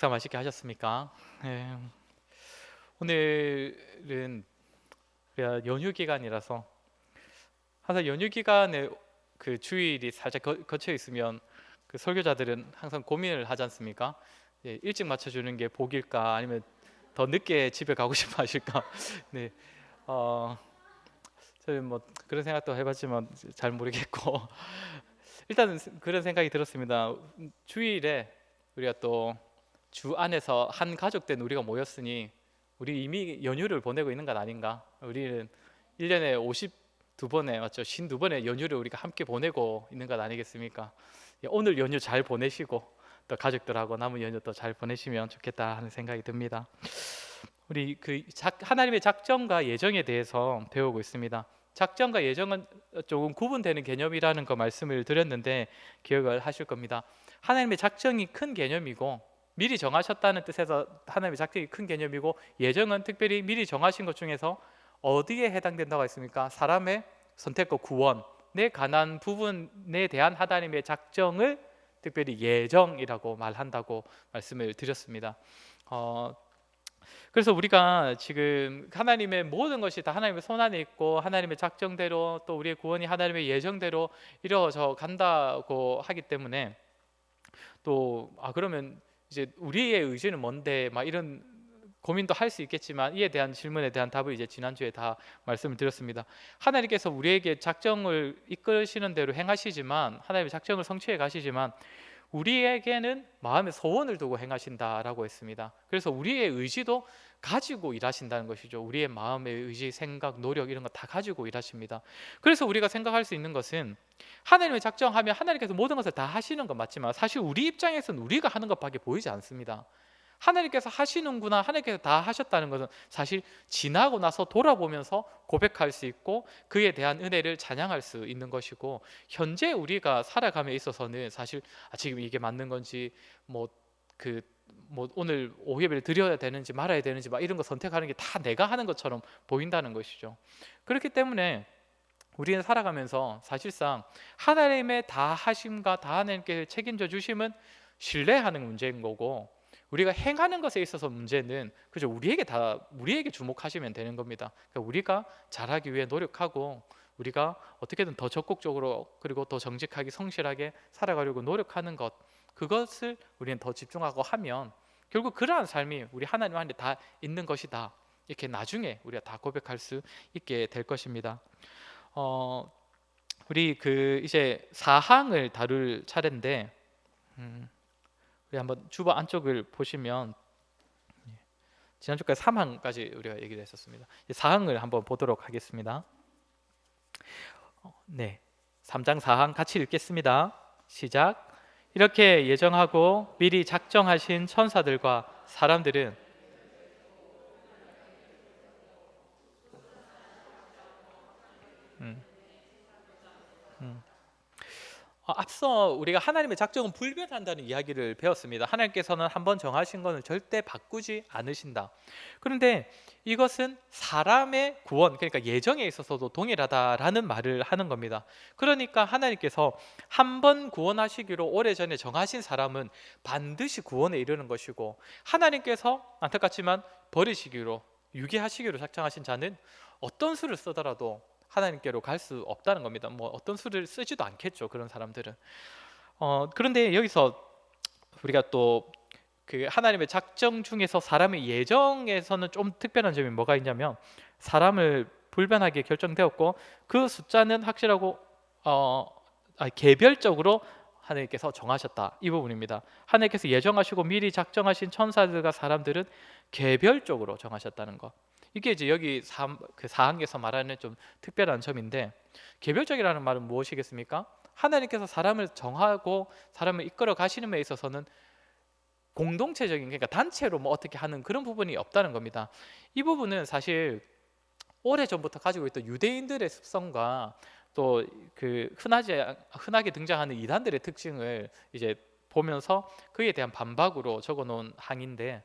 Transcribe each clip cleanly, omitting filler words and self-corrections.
식사 맛있게 하셨습니까? 네. 오늘은 우리가 연휴 기간이라서 항상 연휴 기간에 그 주일이 살짝 거쳐 있으면 그 설교자들은 항상 고민을 하지 않습니까? 일찍 맞춰주는 게 복일까 아니면 더 늦게 집에 가고 싶어 하실까? 네, 어, 저는 뭐 그런 생각도 해봤지만 잘 모르겠고 일단은 그런 생각이 들었습니다. 주일에 우리가 또 주 안에서 한 가족 된 우리가 모였으니 우리 이미 연휴를 보내고 있는 것 아닌가? 우리는 1년에 52번에 맞죠? 52번의 연휴를 우리가 함께 보내고 있는 것 아니겠습니까? 오늘 연휴 잘 보내시고 또 가족들하고 남은 연휴 또 잘 보내시면 좋겠다 하는 생각이 듭니다. 우리 하나님의 작정과 예정에 대해서 배우고 있습니다. 작정과 예정은 조금 구분되는 개념이라는 거 말씀을 드렸는데 기억을 하실 겁니다. 하나님의 작정이 큰 개념이고 미리 정하셨다는 뜻에서 하나님의 작정이 큰 개념이고, 예정은 특별히 미리 정하신 것 중에서 어디에 해당된다고 했습니까? 사람의 선택과 구원에 관한 부분에 대한 하나님의 작정을 특별히 예정이라고 말한다고 말씀을 드렸습니다. 그래서 우리가 지금 하나님의 모든 것이 다 하나님의 손안에 있고 하나님의 작정대로 또 우리의 구원이 하나님의 예정대로 이루어져 간다고 하기 때문에 또 그러면 이제 우리의 의지는 뭔데 막 이런 고민도 할 수 있겠지만, 이에 대한 질문에 대한 답을 이제 지난주에 다 말씀을 드렸습니다. 하나님께서 우리에게 작정을 이끌으시는 대로 행하시지만, 하나님의 작정을 성취해 가시지만 우리에게는 마음의 소원을 두고 행하신다라고 했습니다. 그래서 우리의 의지도 가지고 일하신다는 것이죠. 우리의 마음의 의지, 생각, 노력 이런 거 다 가지고 일하십니다. 그래서 우리가 생각할 수 있는 것은 하나님의 작정하면 하나님께서 모든 것을 다 하시는 건 맞지만 사실 우리 입장에서는 우리가 하는 것밖에 보이지 않습니다. 하나님께서 하시는구나, 하나님께서 다 하셨다는 것은 사실 지나고 나서 돌아보면서 고백할 수 있고 그에 대한 은혜를 찬양할 수 있는 것이고, 현재 우리가 살아감에 있어서는 사실 지금 이게 맞는 건지 뭐 오늘 오예배를 드려야 되는지 말아야 되는지 막 이런 거 선택하는 게 다 내가 하는 것처럼 보인다는 것이죠. 그렇기 때문에 우리는 살아가면서 사실상 하나님의 다 하심과 다 하나님께 책임져 주심은 신뢰하는 문제인 거고, 우리가 행하는 것에 있어서 문제는 그죠, 우리에게 주목하시면 되는 겁니다. 그러니까 우리가 잘하기 위해 노력하고 우리가 어떻게든 더 적극적으로 그리고 더 정직하게 성실하게 살아가려고 노력하는 것, 그것을 우리는 더 집중하고 하면 결국 그러한 삶이 우리 하나님 안에 다 있는 것이다, 이렇게 나중에 우리가 다 고백할 수 있게 될 것입니다. 우리 이제 사항을 다룰 차례인데, 우리 한번 주보 안쪽을 보시면 지난주까지 3항까지 우리가 얘기를 했었습니다. 4항을 한번 보도록 하겠습니다. 네, 3장 4항 같이 읽겠습니다. 시작. 이렇게 예정하고 미리 작정하신 천사들과 사람들은 음, 음. 앞서 우리가 하나님의 작정은 불변한다는 이야기를 배웠습니다. 하나님께서는 한번 정하신 것은 절대 바꾸지 않으신다. 그런데 이것은 사람의 구원, 그러니까 예정에 있어서도 동일하다라는 말을 하는 겁니다. 그러니까 하나님께서 한번 구원하시기로 오래전에 정하신 사람은 반드시 구원에 이르는 것이고, 하나님께서 안타깝지만 버리시기로, 유기하시기로 작정하신 자는 어떤 수를 쓰더라도 하나님께로 갈 수 없다는 겁니다. 뭐 어떤 수를 쓰지도 않겠죠, 그런 사람들은. 그런데 여기서 우리가 또 하나님의 작정 중에서 사람의 예정에서는 좀 특별한 점이 뭐가 있냐면, 사람을 불변하게 결정되었고 그 숫자는 확실하고 개별적으로 하나님께서 정하셨다, 이 부분입니다. 하나님께서 예정하시고 미리 작정하신 천사들과 사람들은 개별적으로 정하셨다는 것, 이게 이제 여기 사항에서 말하는 좀 특별한 점인데, 개별적이라는 말은 무엇이겠습니까? 하나님께서 사람을 정하고 사람을 이끌어 가시는 데 있어서는 공동체적인, 그러니까 단체로 뭐 어떻게 하는 그런 부분이 없다는 겁니다. 이 부분은 사실 오래전부터 가지고 있던 유대인들의 습성과 또 흔하게 등장하는 이단들의 특징을 이제 보면서 그에 대한 반박으로 적어 놓은 항인데,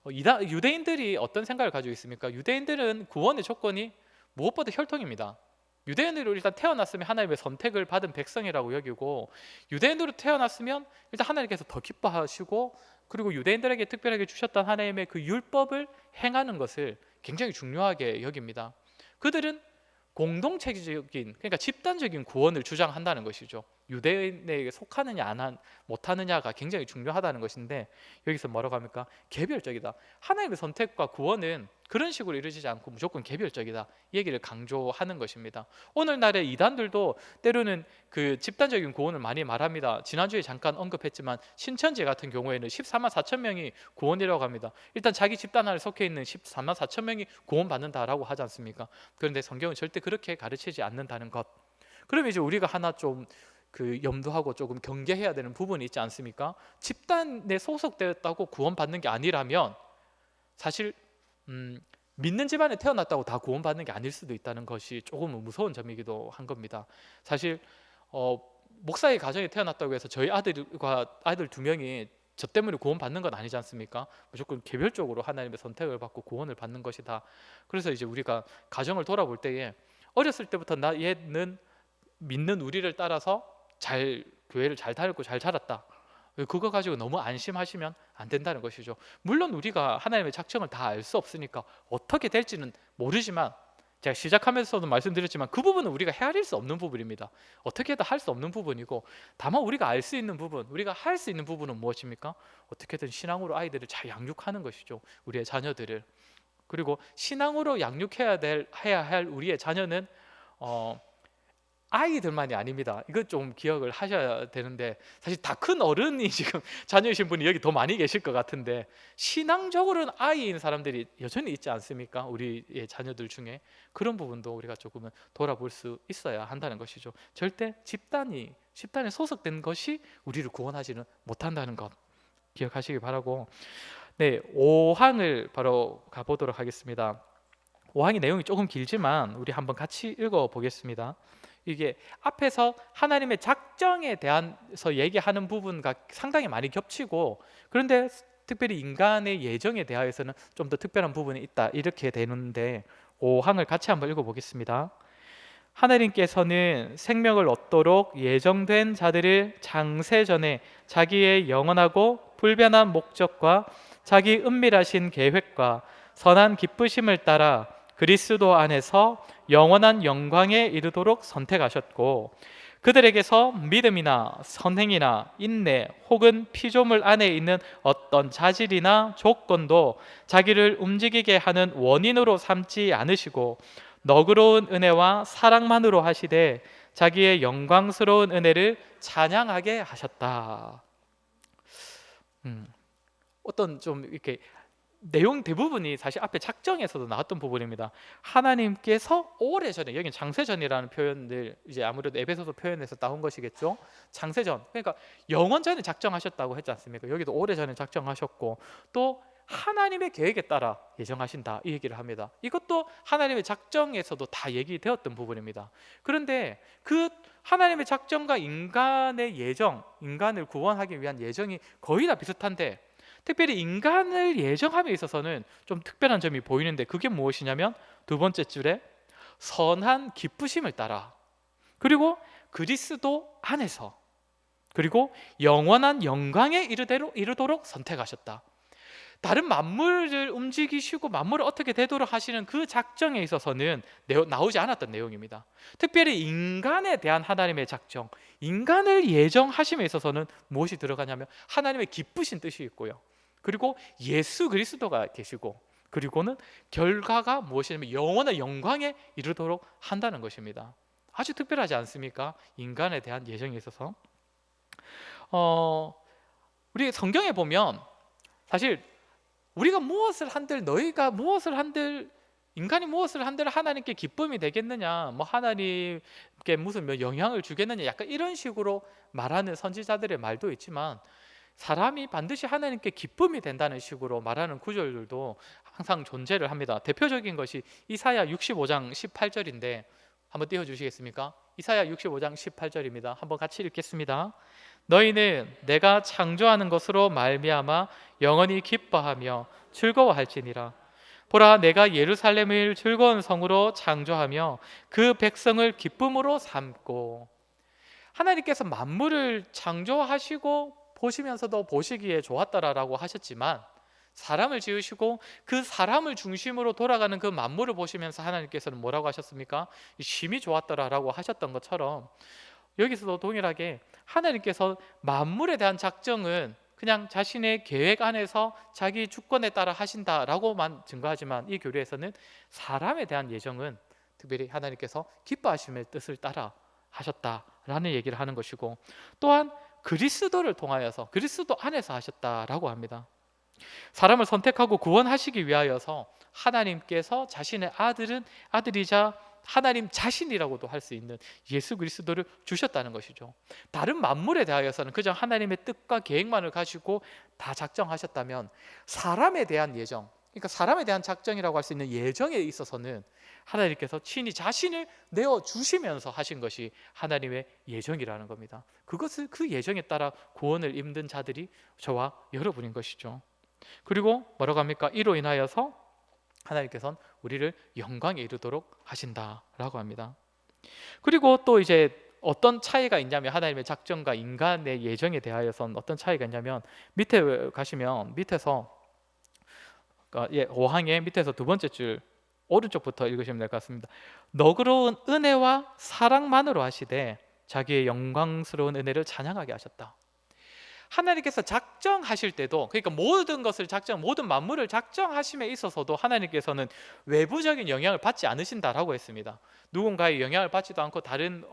유대인들이 어떤 생각을 가지고 있습니까? 유대인들은 구원의 조건이 무엇보다 혈통입니다. 유대인으로 일단 태어났으면 하나님의 선택을 받은 백성이라고 여기고, 유대인으로 태어났으면 일단 하나님께서 더 기뻐하시고 그리고 유대인들에게 특별하게 주셨던 하나님의 그 율법을 행하는 것을 굉장히 중요하게 여깁니다. 그들은 공동체적인, 그러니까 집단적인 구원을 주장한다는 것이죠. 유대인에게 속하느냐 못하느냐가 굉장히 중요하다는 것인데, 여기서 뭐라고 합니까? 개별적이다. 하나님의 선택과 구원은 그런 식으로 이루어지지 않고 무조건 개별적이다, 이 얘기를 강조하는 것입니다. 오늘날의 이단들도 때로는 그 집단적인 구원을 많이 말합니다. 지난주에 잠깐 언급했지만 신천지 같은 경우에는 14만 4천 명이 구원이라고 합니다. 일단 자기 집단 안에 속해 있는 14만 4천 명이 구원받는다라고 하지 않습니까? 그런데 성경은 절대 그렇게 가르치지 않는다는 것. 그러면 이제 우리가 하나 좀 그 염두하고 조금 경계해야 되는 부분이 있지 않습니까? 집단에 소속되었다고 구원받는 게 아니라면 사실 믿는 집안에 태어났다고 다 구원받는 게 아닐 수도 있다는 것이 조금 무서운 점이기도 한 겁니다. 사실 목사의 가정에 태어났다고 해서 저희 아들 두 명이 저 때문에 구원받는 건 아니지 않습니까? 무조건 개별적으로 하나님의 선택을 받고 구원을 받는 것이다. 그래서 이제 우리가 가정을 돌아볼 때에 어렸을 때부터 얘는 믿는 우리를 따라서 교회를 잘 다녔고 잘 자랐다, 그거 가지고 너무 안심하시면 안 된다는 것이죠. 물론 우리가 하나님의 작정을 다 알 수 없으니까 어떻게 될지는 모르지만, 제가 시작하면서도 말씀드렸지만 그 부분은 우리가 헤아릴 수 없는 부분입니다. 어떻게든 할 수 없는 부분이고, 다만 우리가 알 수 있는 부분, 우리가 할 수 있는 부분은 무엇입니까? 어떻게든 신앙으로 아이들을 잘 양육하는 것이죠. 우리의 자녀들을. 그리고 신앙으로 양육해야 할 우리의 자녀는 아이들만이 아닙니다. 이거 좀 기억을 하셔야 되는데, 사실 다 큰 어른이 지금 자녀이신 분이 여기 더 많이 계실 것 같은데, 신앙적으로는 아이인 사람들이 여전히 있지 않습니까? 우리의 자녀들 중에. 그런 부분도 우리가 조금은 돌아볼 수 있어야 한다는 것이죠. 절대 집단에 소속된 것이 우리를 구원하지는 못한다는 것 기억하시기 바라고, 네, 5항을 바로 가보도록 하겠습니다. 5항의 내용이 조금 길지만 우리 한번 같이 읽어보겠습니다. 이게 앞에서 하나님의 작정에 대해서 얘기하는 부분과 상당히 많이 겹치고, 그런데 특별히 인간의 예정에 대하여서는 좀 더 특별한 부분이 있다, 이렇게 되는데 5항을 같이 한번 읽어보겠습니다. 하나님께서는 생명을 얻도록 예정된 자들을 창세전에 자기의 영원하고 불변한 목적과 자기 은밀하신 계획과 선한 기쁘심을 따라 그리스도 안에서 영원한 영광에 이르도록 선택하셨고, 그들에게서 믿음이나 선행이나 인내 혹은 피조물 안에 있는 어떤 자질이나 조건도 자기를 움직이게 하는 원인으로 삼지 않으시고, 너그러운 은혜와 사랑만으로 하시되 자기의 영광스러운 은혜를 찬양하게 하셨다. 어떤 좀 이렇게 내용 대부분이 사실 앞에 작정에서도 나왔던 부분입니다. 하나님께서 오래전에, 여기 장세전이라는 표현들 이제 아무래도 에베소서 표현에서 나온 것이겠죠. 장세전, 그러니까 영원 전에 작정하셨다고 했지 않습니까? 여기도 오래전에 작정하셨고, 또 하나님의 계획에 따라 예정하신다, 이 얘기를 합니다. 이것도 하나님의 작정에서도 다 얘기되었던 부분입니다. 그런데 그 하나님의 작정과 인간의 예정, 인간을 구원하기 위한 예정이 거의 다 비슷한데, 특별히 인간을 예정함에 있어서는 좀 특별한 점이 보이는데, 그게 무엇이냐면 두 번째 줄에 선한 기쁘심을 따라, 그리고 그리스도 안에서, 그리고 영원한 영광에 이르도록 선택하셨다. 다른 만물을 움직이시고 만물을 어떻게 되도록 하시는 그 작정에 있어서는 나오지 않았던 내용입니다. 특별히 인간에 대한 하나님의 작정, 인간을 예정하심에 있어서는 무엇이 들어가냐면 하나님의 기쁘신 뜻이 있고요, 그리고 예수 그리스도가 계시고, 그리고는 결과가 무엇이냐면 영원한 영광에 이르도록 한다는 것입니다. 아주 특별하지 않습니까? 인간에 대한 예정에 있어서. 우리 성경에 보면 사실 우리가 무엇을 한들, 너희가 무엇을 한들, 인간이 무엇을 한들 하나님께 기쁨이 되겠느냐, 뭐 하나님께 무슨 영향을 주겠느냐, 약간 이런 식으로 말하는 선지자들의 말도 있지만, 사람이 반드시 하나님께 기쁨이 된다는 식으로 말하는 구절들도 항상 존재를 합니다. 대표적인 것이 이사야 65장 18절인데 한번 띄워주시겠습니까? 이사야 65장 18절입니다. 한번 같이 읽겠습니다. 너희는 내가 창조하는 것으로 말미암아 영원히 기뻐하며 즐거워할지니라. 보라, 내가 예루살렘을 즐거운 성으로 창조하며 그 백성을 기쁨으로 삼고. 하나님께서 만물을 창조하시고 보시면서도 보시기에 좋았더라라고 하셨지만, 사람을 지으시고 그 사람을 중심으로 돌아가는 그 만물을 보시면서 하나님께서는 뭐라고 하셨습니까? 심히 좋았더라라고 하셨던 것처럼, 여기서도 동일하게 하나님께서 만물에 대한 작정은 그냥 자신의 계획 안에서 자기 주권에 따라 하신다라고만 증거하지만, 이 교리에서는 사람에 대한 예정은 특별히 하나님께서 기뻐하심의 뜻을 따라 하셨다라는 얘기를 하는 것이고, 또한 그리스도를 통하여서 그리스도 안에서 하셨다라고 합니다. 사람을 선택하고 구원하시기 위하여서 하나님께서 자신의 아들이자 하나님 자신이라고도 할 수 있는 예수 그리스도를 주셨다는 것이죠. 다른 만물에 대하여서는 그저 하나님의 뜻과 계획만을 가지고 다 작정하셨다면, 사람에 대한 예정, 그러니까 사람에 대한 작정이라고 할 수 있는 예정에 있어서는 하나님께서 친히 자신을 내어 주시면서 하신 것이 하나님의 예정이라는 겁니다. 그것을 그 예정에 따라 구원을 입는 자들이 저와 여러분인 것이죠. 그리고 뭐라고 합니까? 이로 인하여서 하나님께서는 우리를 영광에 이르도록 하신다라고 합니다. 그리고 또 이제 어떤 차이가 있냐면, 하나님의 작정과 인간의 예정에 대하여서는 어떤 차이가 있냐면, 밑에 가시면 밑에서 5항의 밑에서 두 번째 줄 오른쪽부터 읽으시면 될 것 같습니다. 너그러운 은혜와 사랑만으로 하시되 자기의 영광스러운 은혜를 찬양하게 하셨다. 하나님께서 작정하실 때도, 그러니까 모든 것을 모든 만물을 작정하심에 있어서도 하나님께서는 외부적인 영향을 받지 않으신다라고 했습니다. 누군가의 영향을 받지도 않고 다른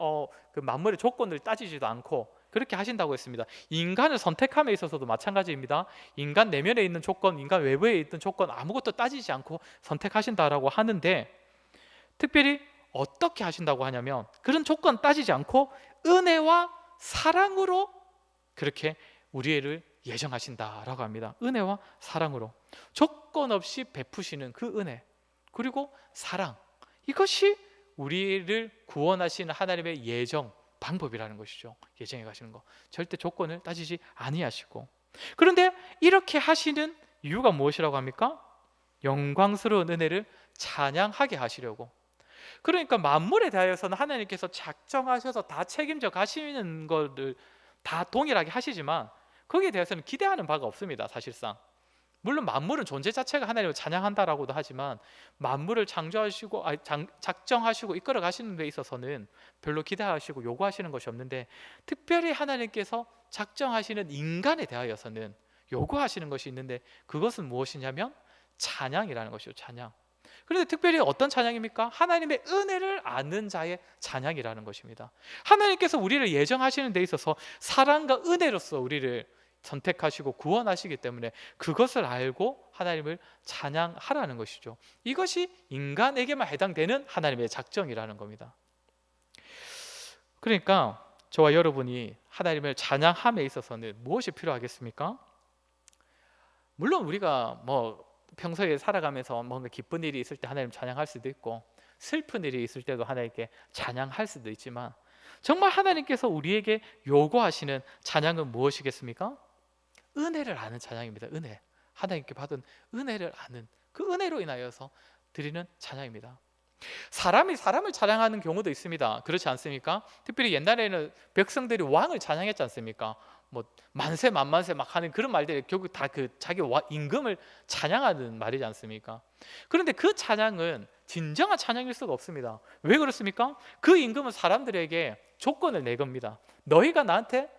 그 만물의 조건을 따지지도 않고 그렇게 하신다고 했습니다. 인간을 선택함에 있어서도 마찬가지입니다. 인간 내면에 있는 조건, 인간 외부에 있는 조건 아무것도 따지지 않고 선택하신다라고 하는데, 특별히 어떻게 하신다고 하냐면, 그런 조건 따지지 않고 은혜와 사랑으로 그렇게 우리를 예정하신다라고 합니다. 은혜와 사랑으로 조건 없이 베푸시는 그 은혜, 그리고 사랑, 이것이 우리를 구원하시는 하나님의 예정 방법이라는 것이죠. 예정해 가시는 거, 절대 조건을 따지지 아니하시고. 그런데 이렇게 하시는 이유가 무엇이라고 합니까? 영광스러운 은혜를 찬양하게 하시려고. 그러니까 만물에 대하여서는 하나님께서 작정하셔서 다 책임져 가시는 것을 다 동일하게 하시지만, 거기에 대해서는 기대하는 바가 없습니다. 사실상 물론 만물은 존재 자체가 하나님을 찬양한다라고도 하지만, 만물을 창조하시고 작정하시고 이끌어 가시는 데 있어서는 별로 기대하시고 요구하시는 것이 없는데, 특별히 하나님께서 작정하시는 인간에 대하여서는 요구하시는 것이 있는데, 그것은 무엇이냐면 찬양이라는 것이죠. 찬양. 그런데 특별히 어떤 찬양입니까? 하나님의 은혜를 아는 자의 찬양이라는 것입니다. 하나님께서 우리를 예정하시는 데 있어서 사랑과 은혜로서 우리를 선택하시고 구원하시기 때문에 그것을 알고 하나님을 찬양하라는 것이죠. 이것이 인간에게만 해당되는 하나님의 작정이라는 겁니다. 그러니까 저와 여러분이 하나님을 찬양함에 있어서는 무엇이 필요하겠습니까? 물론 우리가 평소에 살아가면서 뭔가 기쁜 일이 있을 때 하나님 찬양할 수도 있고, 슬픈 일이 있을 때도 하나님께 찬양할 수도 있지만, 정말 하나님께서 우리에게 요구하시는 찬양은 무엇이겠습니까? 은혜를 아는 찬양입니다. 은혜, 하나님께 받은 은혜를 아는 그 은혜로 인하여서 드리는 찬양입니다. 사람이 사람을 찬양하는 경우도 있습니다. 그렇지 않습니까? 특별히 옛날에는 백성들이 왕을 찬양했지 않습니까? 만세 만만세 막 하는 그런 말들이 결국 다 그 자기 임금을 찬양하는 말이지 않습니까? 그런데 그 찬양은 진정한 찬양일 수가 없습니다. 왜 그렇습니까? 그 임금은 사람들에게 조건을 내겁니다. 너희가 나한테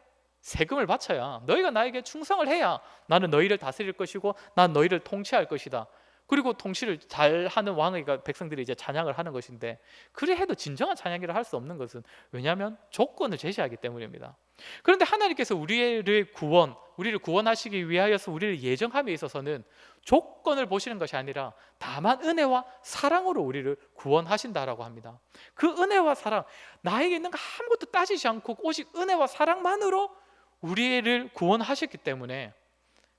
세금을 바쳐야, 너희가 나에게 충성을 해야 나는 너희를 다스릴 것이고 난 너희를 통치할 것이다. 그리고 통치를 잘하는 왕에게 백성들이 이제 찬양을 하는 것인데, 그래 해도 진정한 찬양이라 할 수 없는 것은, 왜냐하면 조건을 제시하기 때문입니다. 그런데 하나님께서 우리를 구원하시기 위하여서 우리를 예정함에 있어서는 조건을 보시는 것이 아니라 다만 은혜와 사랑으로 우리를 구원하신다라고 합니다. 그 은혜와 사랑, 나에게 있는 거 아무것도 따지지 않고 오직 은혜와 사랑만으로 우리를 구원하셨기 때문에,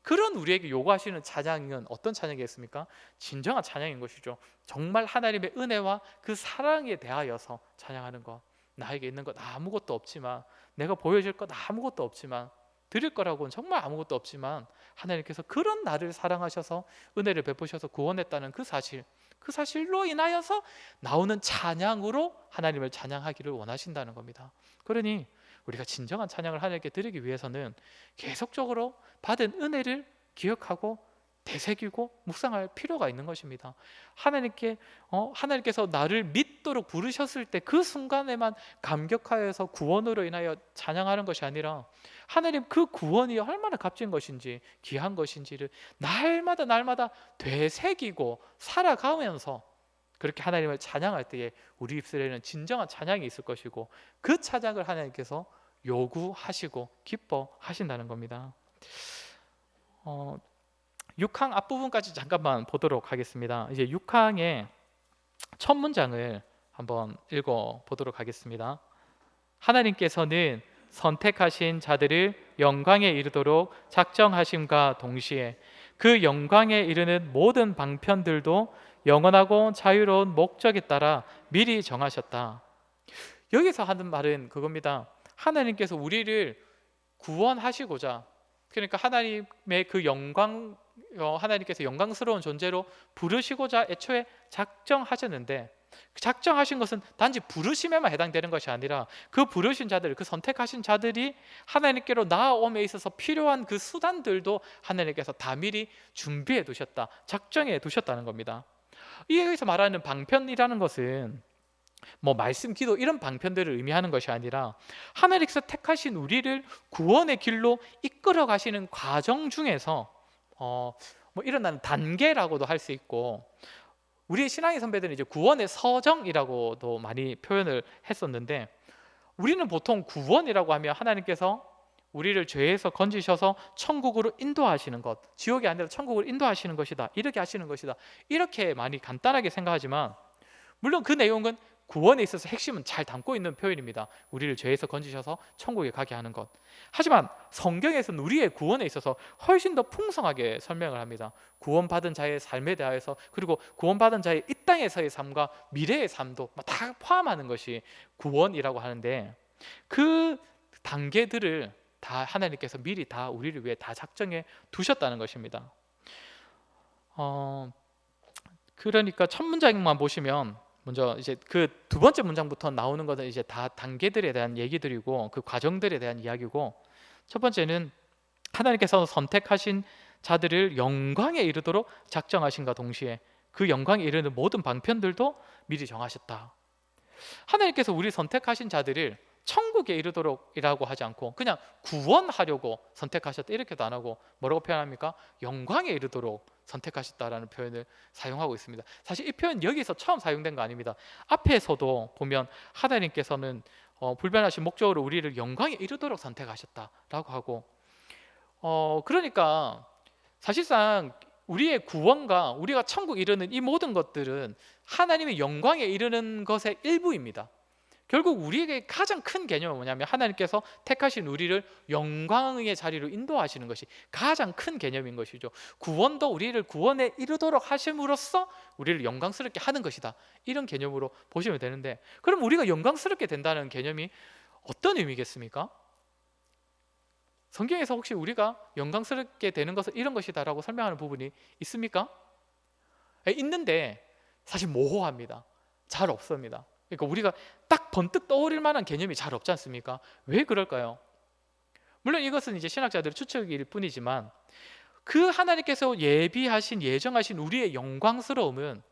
그런 우리에게 요구하시는 찬양은 어떤 찬양이겠습니까? 진정한 찬양인 것이죠. 정말 하나님의 은혜와 그 사랑에 대하여서 찬양하는 것. 나에게 있는 것 아무것도 없지만, 내가 보여줄 것 아무것도 없지만, 드릴 거라고는 정말 아무것도 없지만, 하나님께서 그런 나를 사랑하셔서 은혜를 베푸셔서 구원했다는 그 사실로 인하여서 나오는 찬양으로 하나님을 찬양하기를 원하신다는 겁니다. 그러니 우리가 진정한 찬양을 하나님께 드리기 위해서는 계속적으로 받은 은혜를 기억하고 되새기고 묵상할 필요가 있는 것입니다. 하나님께서 나를 믿도록 부르셨을 때 그 순간에만 감격하여서 구원으로 인하여 찬양하는 것이 아니라 하나님 그 구원이 얼마나 값진 것인지 귀한 것인지를 날마다 되새기고 살아가면서 그렇게 하나님을 찬양할 때에 우리 입술에는 진정한 찬양이 있을 것이고 그 찬양을 하나님께서 요구하시고 기뻐하신다는 겁니다. 6항 앞부분까지 잠깐만 보도록 하겠습니다. 이제 6항의 첫 문장을 한번 읽어 보도록 하겠습니다. 하나님께서는 선택하신 자들을 영광에 이르도록 작정하심과 동시에 그 영광에 이르는 모든 방편들도 영원하고 자유로운 목적에 따라 미리 정하셨다. 여기서 하는 말은 그겁니다. 하나님께서 우리를 구원하시고자, 그러니까 하나님의 그 하나님께서 영광스러운 존재로 부르시고자 애초에 작정하셨는데, 그 작정하신 것은 단지 부르심에만 해당되는 것이 아니라 그 부르신 자들, 그 선택하신 자들이 하나님께로 나아옴에 있어서 필요한 그 수단들도 하나님께서 다 미리 준비해 두셨다, 작정해 두셨다는 겁니다. 여기서 말하는 방편이라는 것은 말씀, 기도 이런 방편들을 의미하는 것이 아니라 하나님께서 택하신 우리를 구원의 길로 이끌어 가시는 과정 중에서 일어나는 단계라고도 할 수 있고, 우리 신앙의 선배들은 이제 구원의 서정이라고도 많이 표현을 했었는데, 우리는 보통 구원이라고 하면 하나님께서 우리를 죄에서 건지셔서 천국으로 인도하시는 것, 지옥이 아니라 천국으로 인도하시는 것이다, 이렇게 하시는 것이다, 이렇게 많이 간단하게 생각하지만, 물론 그 내용은 구원에 있어서 핵심은 잘 담고 있는 표현입니다. 우리를 죄에서 건지셔서 천국에 가게 하는 것. 하지만 성경에서는 우리의 구원에 있어서 훨씬 더 풍성하게 설명을 합니다. 구원받은 자의 삶에 대하여서, 그리고 구원받은 자의 이 땅에서의 삶과 미래의 삶도 다 포함하는 것이 구원이라고 하는데, 그 단계들을 다 하나님께서 미리 다 우리를 위해 다 작정해 두셨다는 것입니다. 그러니까 첫 문장만 보시면, 먼저 이제 그 두 번째 문장부터 나오는 것은 이제 다 단계들에 대한 얘기들이고 그 과정들에 대한 이야기고, 첫 번째는 하나님께서 선택하신 자들을 영광에 이르도록 작정하신과 동시에 그 영광에 이르는 모든 방편들도 미리 정하셨다. 하나님께서 우리 선택하신 자들을 천국에 이르도록이라고 하지 않고 그냥 구원하려고 선택하셨다 이렇게도 안 하고 뭐라고 표현합니까? 영광에 이르도록 선택하셨다라는 표현을 사용하고 있습니다. 사실 이 표현 여기서 처음 사용된 거 아닙니다. 앞에서도 보면 하나님께서는 불변하신 목적으로 우리를 영광에 이르도록 선택하셨다라고 하고, 그러니까 사실상 우리의 구원과 우리가 천국 이르는 이 모든 것들은 하나님의 영광에 이르는 것의 일부입니다. 결국 우리에게 가장 큰 개념은 뭐냐면 하나님께서 택하신 우리를 영광의 자리로 인도하시는 것이 가장 큰 개념인 것이죠. 구원도 우리를 구원에 이르도록 하심으로써 우리를 영광스럽게 하는 것이다, 이런 개념으로 보시면 되는데, 그럼 우리가 영광스럽게 된다는 개념이 어떤 의미겠습니까? 성경에서 혹시 우리가 영광스럽게 되는 것은 이런 것이다라고 설명하는 부분이 있습니까? 있는데 사실 모호합니다. 잘 없습니다. 그러니까 우리가 딱 번뜩 떠오를 만한 개념이 잘 없지 않습니까? 왜 그럴까요? 물론 이것은 이제 신학자들의 추측일 뿐이지만, 그 하나님께서 예정하신 우리의 영광스러움은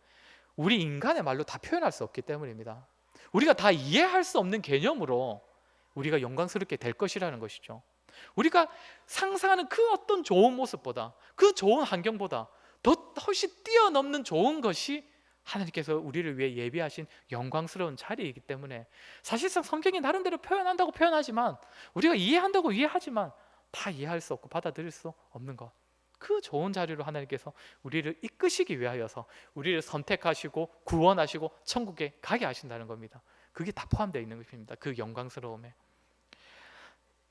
우리 인간의 말로 다 표현할 수 없기 때문입니다. 우리가 다 이해할 수 없는 개념으로 우리가 영광스럽게 될 것이라는 것이죠. 우리가 상상하는 그 어떤 좋은 모습보다, 그 좋은 환경보다 훨씬 뛰어넘는 좋은 것이 하나님께서 우리를 위해 예비하신 영광스러운 자리이기 때문에, 사실상 성경이 나름대로 표현한다고 표현하지만, 우리가 이해한다고 이해하지만 다 이해할 수 없고 받아들일 수 없는 것, 그 좋은 자리로 하나님께서 우리를 이끄시기 위하여서 우리를 선택하시고 구원하시고 천국에 가게 하신다는 겁니다. 그게 다 포함되어 있는 것입니다. 그 영광스러움에.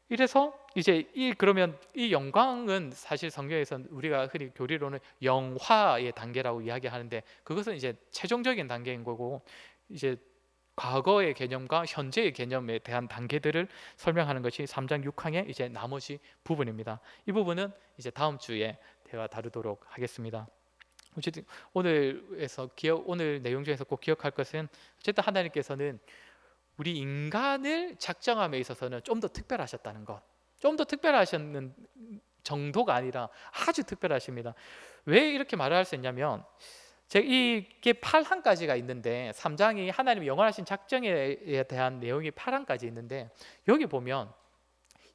이래서 이제 그러면 이 영광은 사실 성경에서는 우리가 흔히 교리로는 영화의 단계라고 이야기하는데, 그것은 이제 최종적인 단계인 거고, 이제 과거의 개념과 현재의 개념에 대한 단계들을 설명하는 것이 3장 6항의 이제 나머지 부분입니다. 이 부분은 이제 다음 주에 대화 다루도록 하겠습니다. 어쨌든 오늘 내용 중에서 꼭 기억할 것은, 어쨌든 하나님께서는 우리 인간을 작정함에 있어서는 좀 더 특별하셨다는 것, 좀 더 특별하셨는 정도가 아니라 아주 특별하십니다. 왜 이렇게 말을 할 수 있냐면, 이게 8항까지가 있는데 3장이 하나님의 영원하신 작정에 대한 내용이 8항까지 있는데, 여기 보면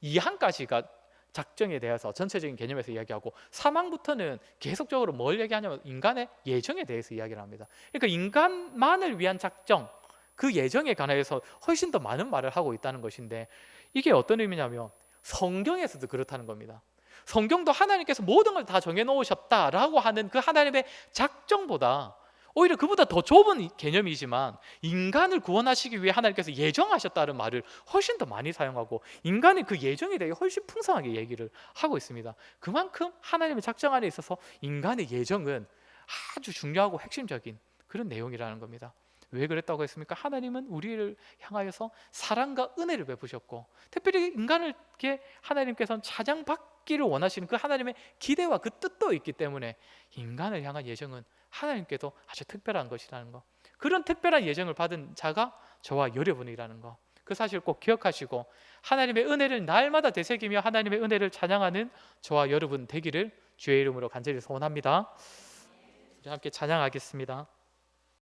2항까지가 작정에 대해서 전체적인 개념에서 이야기하고 3항부터는 계속적으로 뭘 얘기하냐면 인간의 예정에 대해서 이야기를 합니다. 그러니까 인간만을 위한 작정, 그 예정에 관해서 훨씬 더 많은 말을 하고 있다는 것인데, 이게 어떤 의미냐면 성경에서도 그렇다는 겁니다. 성경도 하나님께서 모든 걸 다 정해놓으셨다라고 하는 그 하나님의 작정보다 오히려 그보다 더 좁은 개념이지만 인간을 구원하시기 위해 하나님께서 예정하셨다는 말을 훨씬 더 많이 사용하고 인간의 그 예정에 대해 훨씬 풍성하게 얘기를 하고 있습니다. 그만큼 하나님의 작정 안에 있어서 인간의 예정은 아주 중요하고 핵심적인 그런 내용이라는 겁니다. 왜 그랬다고 했습니까? 하나님은 우리를 향하여서 사랑과 은혜를 베푸셨고, 특별히 인간을 이렇게 하나님께서는 찬양받기를 원하시는 그 하나님의 기대와 그 뜻도 있기 때문에 인간을 향한 예정은 하나님께도 아주 특별한 것이라는 것, 그런 특별한 예정을 받은 자가 저와 여러분이라는 것, 그 사실 꼭 기억하시고 하나님의 은혜를 날마다 되새기며 하나님의 은혜를 찬양하는 저와 여러분 되기를 주의 이름으로 간절히 소원합니다. 함께 찬양하겠습니다.